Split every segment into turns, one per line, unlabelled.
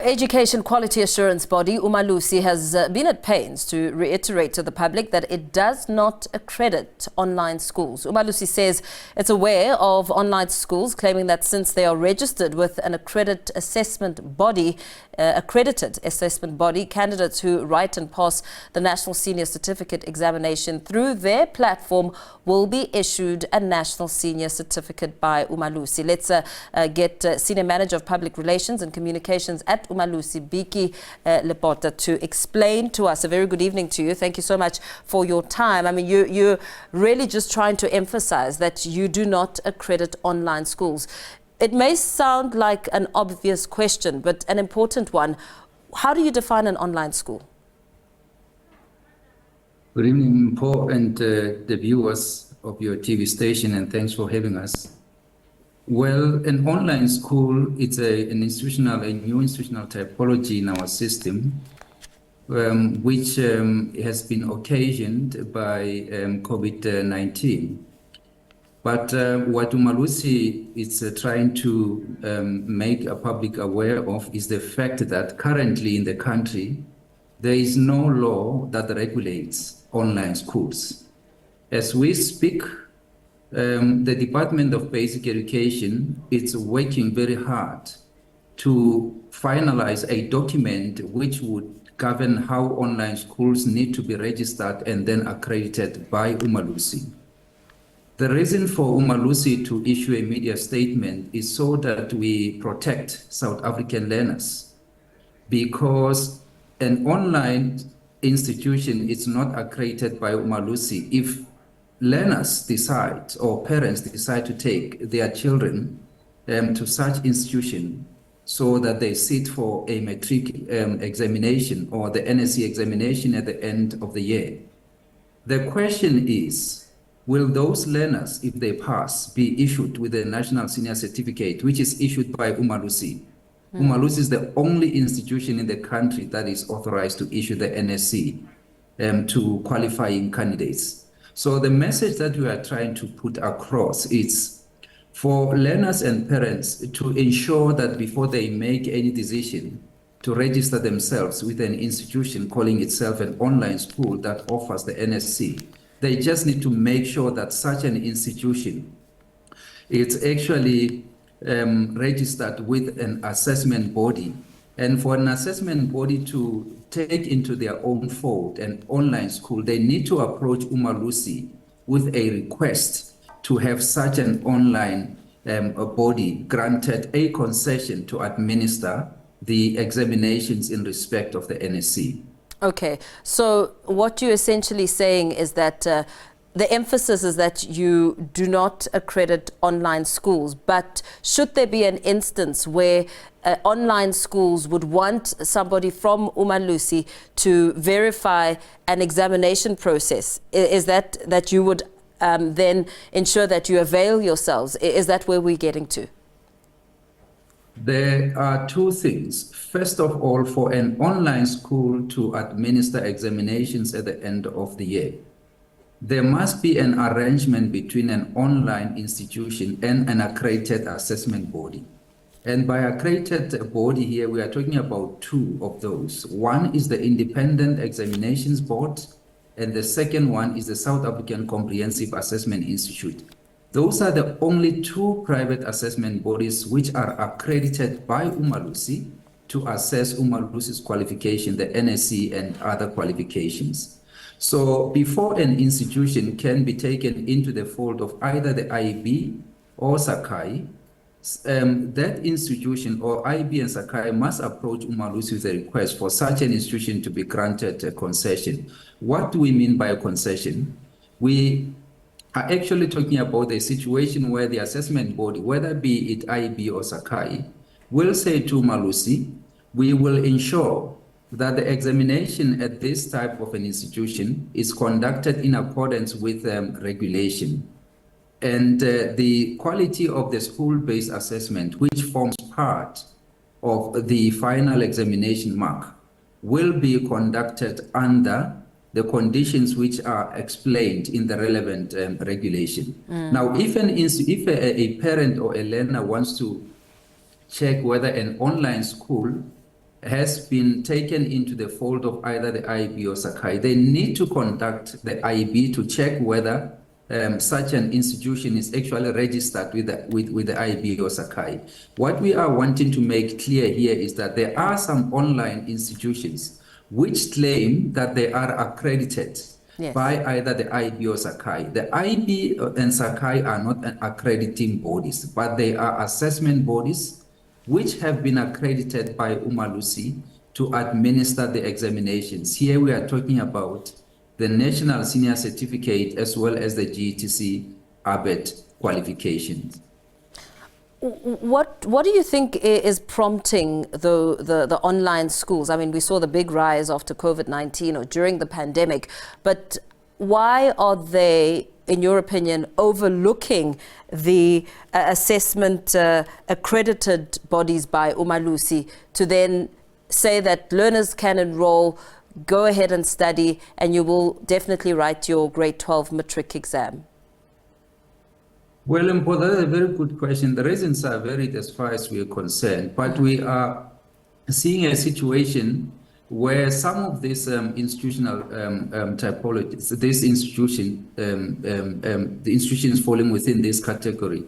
Education Quality Assurance Body, Umalusi, has been at pains to reiterate to the public that it does not accredit online schools. Umalusi says it's aware of online schools claiming that since they are registered with an accredited assessment body, candidates who write and pass the National Senior Certificate examination through their platform will be issued a National Senior Certificate by Umalusi. Let's get Senior Manager of Public Relations and Communications at Umalusi, Biki Lepota, to explain to us. A very good evening to you. Thank you so much for your time. I mean, you're really just trying to emphasize that you do not accredit online schools. It may sound like an obvious question, but an important one. How do you define an online school?
Good evening, Paul, and the viewers of your TV station, and thanks for having us. Well, an online school, it's a new institutional typology in our system, which has been occasioned by COVID-19. But what Umalusi is trying to make a public aware of is the fact that currently in the country, there is no law that regulates online schools. As we speak, the Department of Basic Education is working very hard to finalize a document which would govern how online schools need to be registered and then accredited by Umalusi. The reason for Umalusi to issue a media statement is so that we protect South African learners, because an online institution is not accredited by Umalusi if learners decide or parents decide to take their children to such institution so that they sit for a matric examination or the NSC examination at the end of the year. The question is, will those learners, if they pass, be issued with a National Senior Certificate, which is issued by Umalusi? Umalusi is the only institution in the country that is authorized to issue the NSC to qualifying candidates. So the message that we are trying to put across is for learners and parents to ensure that before they make any decision to register themselves with an institution calling itself an online school that offers the NSC, they just need to make sure that such an institution is actually registered with an assessment body. And for an assessment body to take into their own fold an online school, they need to approach Umalusi with a request to have such an online body granted a concession to administer the examinations in respect of the NSC.
Okay, so what you're essentially saying is that the emphasis is that you do not accredit online schools, but should there be an instance where online schools would want somebody from Umalusi to verify an examination process, is that you would then ensure that you avail yourselves? Is that where we're getting to?
There are two things. First of all, for an online school to administer examinations at the end of the year, there must be an arrangement between an online institution and an accredited assessment body. And by accredited body here, we are talking about two of those. One is the Independent Examinations Board, and the second one is the South African Comprehensive Assessment Institute. Those are the only two private assessment bodies which are accredited by Umalusi to assess Umalusi's qualification, the NSC and other qualifications. So before an institution can be taken into the fold of either the IB or Sakai, that institution or IB and Sakai must approach Umalusi with a request for such an institution to be granted a concession. What do we mean by a concession? We are actually talking about a situation where the assessment body, whether be it IB or Sakai, will say to Umalusi, we will ensure that the examination at this type of an institution is conducted in accordance with regulation. And the quality of the school-based assessment, which forms part of the final examination mark, will be conducted under the conditions which are explained in the relevant regulation. Now, if a parent or a learner wants to check whether an online school has been taken into the fold of either the IEB or Sakai, they need to contact the IEB to check whether such an institution is actually registered with the IEB or Sakai. What we are wanting to make clear here is that there are some online institutions which claim that they are accredited by either the IEB or Sakai. The IEB and Sakai are not accrediting bodies, but they are assessment bodies which have been accredited by Umalusi to administer the examinations. Here we are talking about the National Senior Certificate as well as the GTC ABET qualifications.
What do you think is prompting the online schools? I mean, we saw the big rise after COVID-19 or during the pandemic, but why are they, in your opinion, overlooking the assessment accredited bodies by Umalusi to then say that learners can enroll, go ahead and study, and you will definitely write your grade 12 matric exam?
Well, Mpo, that's a very good question. The reasons are varied as far as we are concerned, but we are seeing a situation where some of these institutional typologies, this institution, the institutions falling within this category,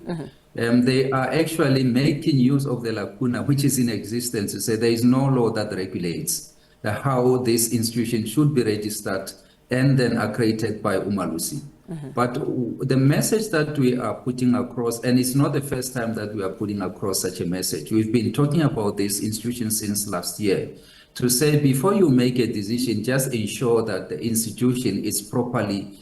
they are actually making use of the lacuna which is in existence to say there is no law that regulates how this institution should be registered and then accredited by Umalusi. But the message that we are putting across, and it's not the first time that we are putting across such a message, we've been talking about this institution since last year, to say before you make a decision, just ensure that the institution is properly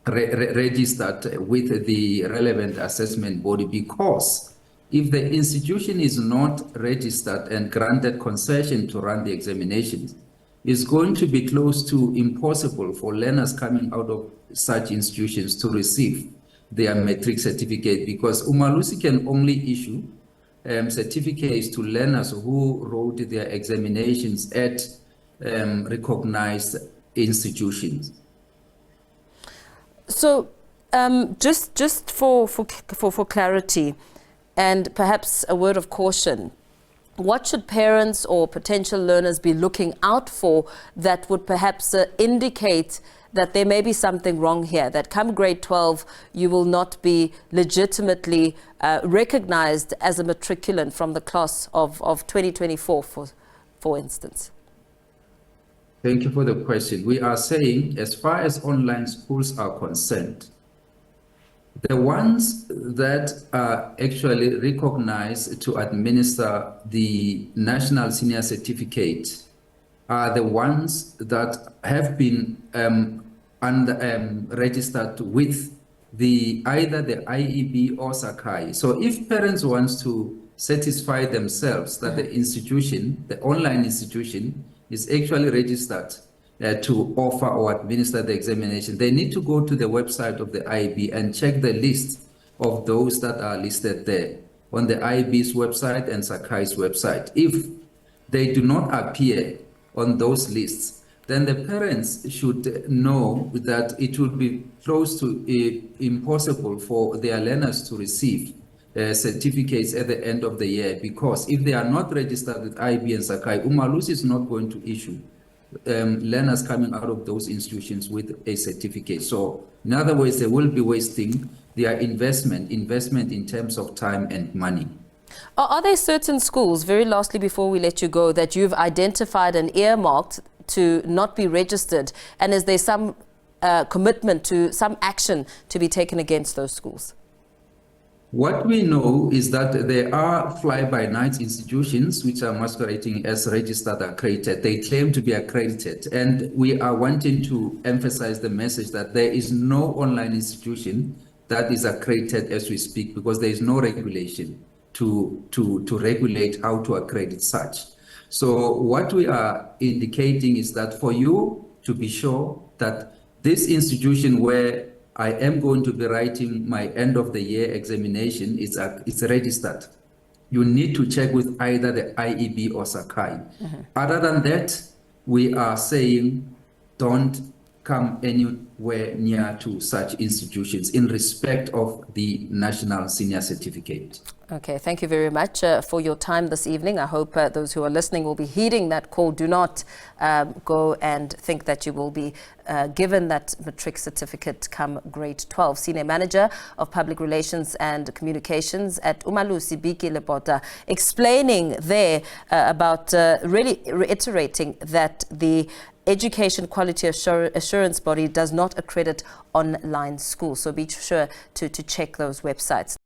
registered with the relevant assessment body, because if the institution is not registered and granted concession to run the examinations, it's going to be close to impossible for learners coming out of such institutions to receive their matric certificate, because Umalusi can only issue certificates to learners who wrote their examinations at recognized institutions.
So just for clarity and perhaps a word of caution, what should parents or potential learners be looking out for that would perhaps indicate that there may be something wrong here, that come grade 12, you will not be legitimately recognized as a matriculant from the class of 2024, for instance?
Thank you for the question. We are saying, as far as online schools are concerned, the ones that are actually recognized to administer the National Senior Certificate are the ones that have been registered with either the IEB or Sakai. So if parents want to satisfy themselves that the institution, the online institution, is actually registered to offer or administer the examination, they need to go to the website of the IEB and check the list of those that are listed there on the IEB's website and Sakai's website. If they do not appear on those lists, then the parents should know that it would be close to impossible for their learners to receive certificates at the end of the year, because if they are not registered with IEB and Sakai, Umalusi is not going to issue learners coming out of those institutions with a certificate. So in other words, they will be wasting their investment in terms of time and money.
Are there certain schools, very lastly before we let you go, that you've identified and earmarked to not be registered, and is there some commitment to some action to be taken against those schools?
What we know is that there are fly-by-night institutions which are masquerading as registered accredited. They claim to be accredited, and we are wanting to emphasize the message that there is no online institution that is accredited as we speak, because there is no regulation to regulate how to accredit such. So what we are indicating is that for you to be sure that this institution where I am going to be writing my end of the year examination it's registered, you need to check with either the IEB or Sakai. Other than that, we are saying don't come anywhere near to such institutions in respect of the National Senior Certificate.
Okay, thank you very much for your time this evening. I hope those who are listening will be heeding that call. Do not go and think that you will be given that matric certificate come grade 12. Senior Manager of Public Relations and Communications at Umalusi, Biki Lepota, explaining there about really reiterating that the Education Quality Assurance Body does not accredit online schools. So be sure to check those websites.